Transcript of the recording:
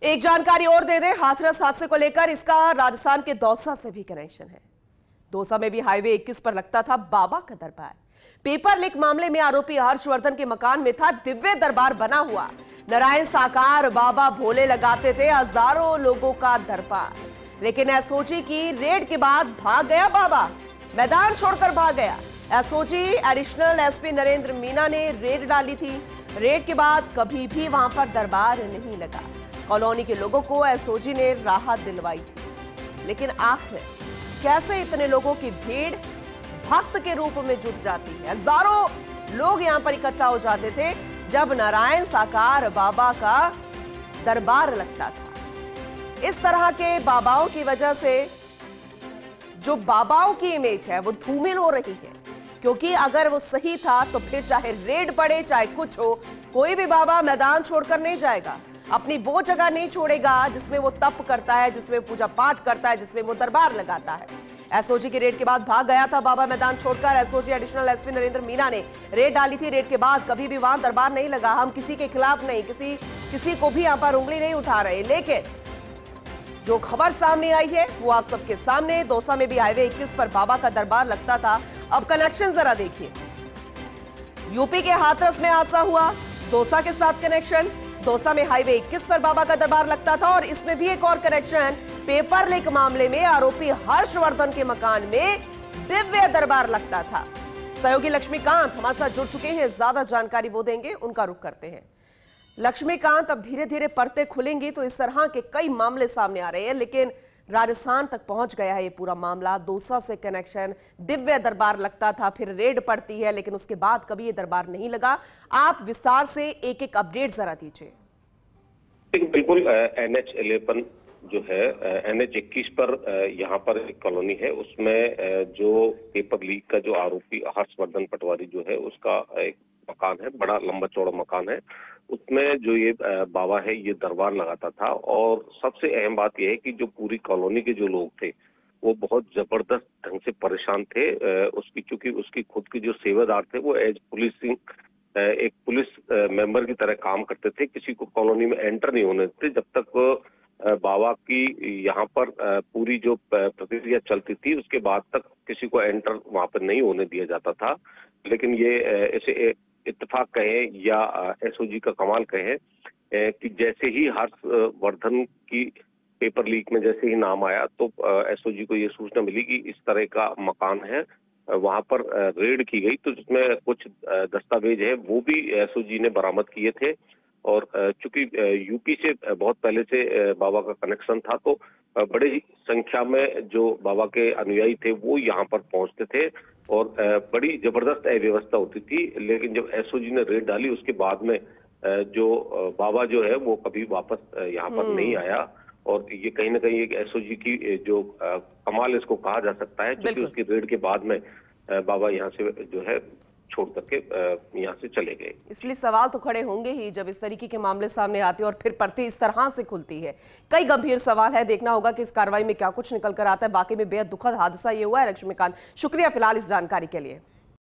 एक जानकारी और दे दें हाथरस हादसे को लेकर, इसका राजस्थान के दौसा से भी कनेक्शन है। दौसा में भी हाईवे 21 पर लगता था बाबा का दरबार। पेपर लीक मामले में आरोपी हर्षवर्धन के मकान में था दिव्य दरबार बना हुआ। नारायण साकार बाबा भोले लगाते थे हजारों लोगों का दरबार, लेकिन एसओजी की रेड के बाद भाग गया बाबा, मैदान छोड़कर भाग गया। SOG additional SP Narendra Meena ने रेड डाली थी। रेड के बाद कभी भी वहां पर दरबार नहीं लगा। कॉलोनी के लोगों को एसओजी ने राहत दिलवाई थी, लेकिन आखिर कैसे इतने लोगों की भीड़ भक्त के रूप में जुट जाती है। हजारों लोग यहां पर इकट्ठा हो जाते थे जब नारायण साकार बाबा का दरबार लगता था। इस तरह के बाबाओं की वजह से जो बाबाओं की इमेज है वो धूमिल हो रही है, क्योंकि अगर वो सही था तो फिर चाहे रेड पड़े चाहे कुछ हो, कोई भी बाबा मैदान छोड़कर नहीं जाएगा, अपनी वो जगह नहीं छोड़ेगा जिसमें वो तप करता है, जिसमें पूजा पाठ करता है, जिसमें वो दरबार लगाता है। एसओजी की रेड के बाद भाग गया था बाबा मैदान छोड़कर। SOG additional SP Narendra Meena ने रेड डाली थी। रेड के बाद कभी भी वहां दरबार नहीं लगा। हम किसी के खिलाफ नहीं, किसी को भी यहां पर उंगली नहीं उठा रहे, लेकिन जो खबर सामने आई है वो आप सबके सामने। दौसा में भी हाईवे 21 पर बाबा का दरबार लगता था। अब कनेक्शन जरा देखिए। यूपी के हाथरस में हादसा हुआ, दौसा के साथ कनेक्शन। दौसा में हाईवे 21 पर बाबा का दरबार लगता था और इसमें भी एक और कनेक्शन। पेपर लीक मामले में आरोपी हर्षवर्धन के मकान में दिव्य दरबार लगता था। सहयोगी लक्ष्मीकांत हमारे साथ जुड़ चुके हैं, ज्यादा जानकारी वो देंगे, उनका रुख करते हैं। लक्ष्मीकांत, अब धीरे धीरे परतें खुलेंगी तो इस तरह के कई मामले सामने आ रहे हैं, लेकिन राजस्थान तक पहुंच गया है ये पूरा मामला। दौसा से कनेक्शन, दिव्य दरबार लगता था, फिर रेड पड़ती है, लेकिन उसके बाद कभी ये दरबार नहीं लगा। आप विस्तार से एक एक अपडेट जरा दीजिए। बिल्कुल, NH11 जो है NH21 पर यहाँ पर एक कॉलोनी है, उसमें जो पेपर लीक का जो आरोपी हर्षवर्धन पटवारी जो है उसका एक मकान है, बड़ा लंबा चौड़ा मकान है। उसमें जो ये बाबा है ये दरबार लगाता था। और सबसे अहम बात यह है कि जो पूरी कॉलोनी के जो लोग थे वो बहुत जबरदस्त ढंग से परेशान थे उसकी, क्योंकि उसकी खुद के जो सेवादार थे वो एज पुलिसिंग एक पुलिस मेंबर की तरह काम करते थे। किसी को कॉलोनी में एंटर नहीं होने देते जब तक बाबा की यहाँ पर पूरी जो प्रक्रिया चलती थी, उसके बाद तक किसी को एंटर वहां पर नहीं होने दिया जाता था। लेकिन ये ऐसे इत्तेफाक कहें या एसओजी का कमाल कहें कि जैसे ही हर्षवर्धन की पेपर लीक में जैसे ही नाम आया तो एसओजी को ये सूचना मिली कि इस तरह का मकान है। वहां पर रेड की गई तो जिसमें कुछ दस्तावेज है वो भी एसओजी ने बरामद किए थे। और चूंकि यूपी से बहुत पहले से बाबा का कनेक्शन था तो बड़ी संख्या में जो बाबा के अनुयायी थे वो यहाँ पर पहुंचते थे और बड़ी जबरदस्त अव्यवस्था होती थी। लेकिन जब एसओजी ने रेड डाली उसके बाद में जो बाबा जो है वो कभी वापस यहाँ पर नहीं आया। और ये कहीं ना कहीं एक एसओजी की जो कमाल इसको कहा जा सकता है, क्योंकि उसकी रेड के बाद में बाबा यहाँ से जो है छोड़ करके यहाँ से चले गए। इसलिए सवाल तो खड़े होंगे ही जब इस तरीके के मामले सामने आते हैं और फिर परतें इस तरह से खुलती है। कई गंभीर सवाल है, देखना होगा कि इस कार्रवाई में क्या कुछ निकल कर आता है। वाकई में बेहद दुखद हादसा ये हुआ है। लक्ष्मीकांत, शुक्रिया फिलहाल इस जानकारी के लिए।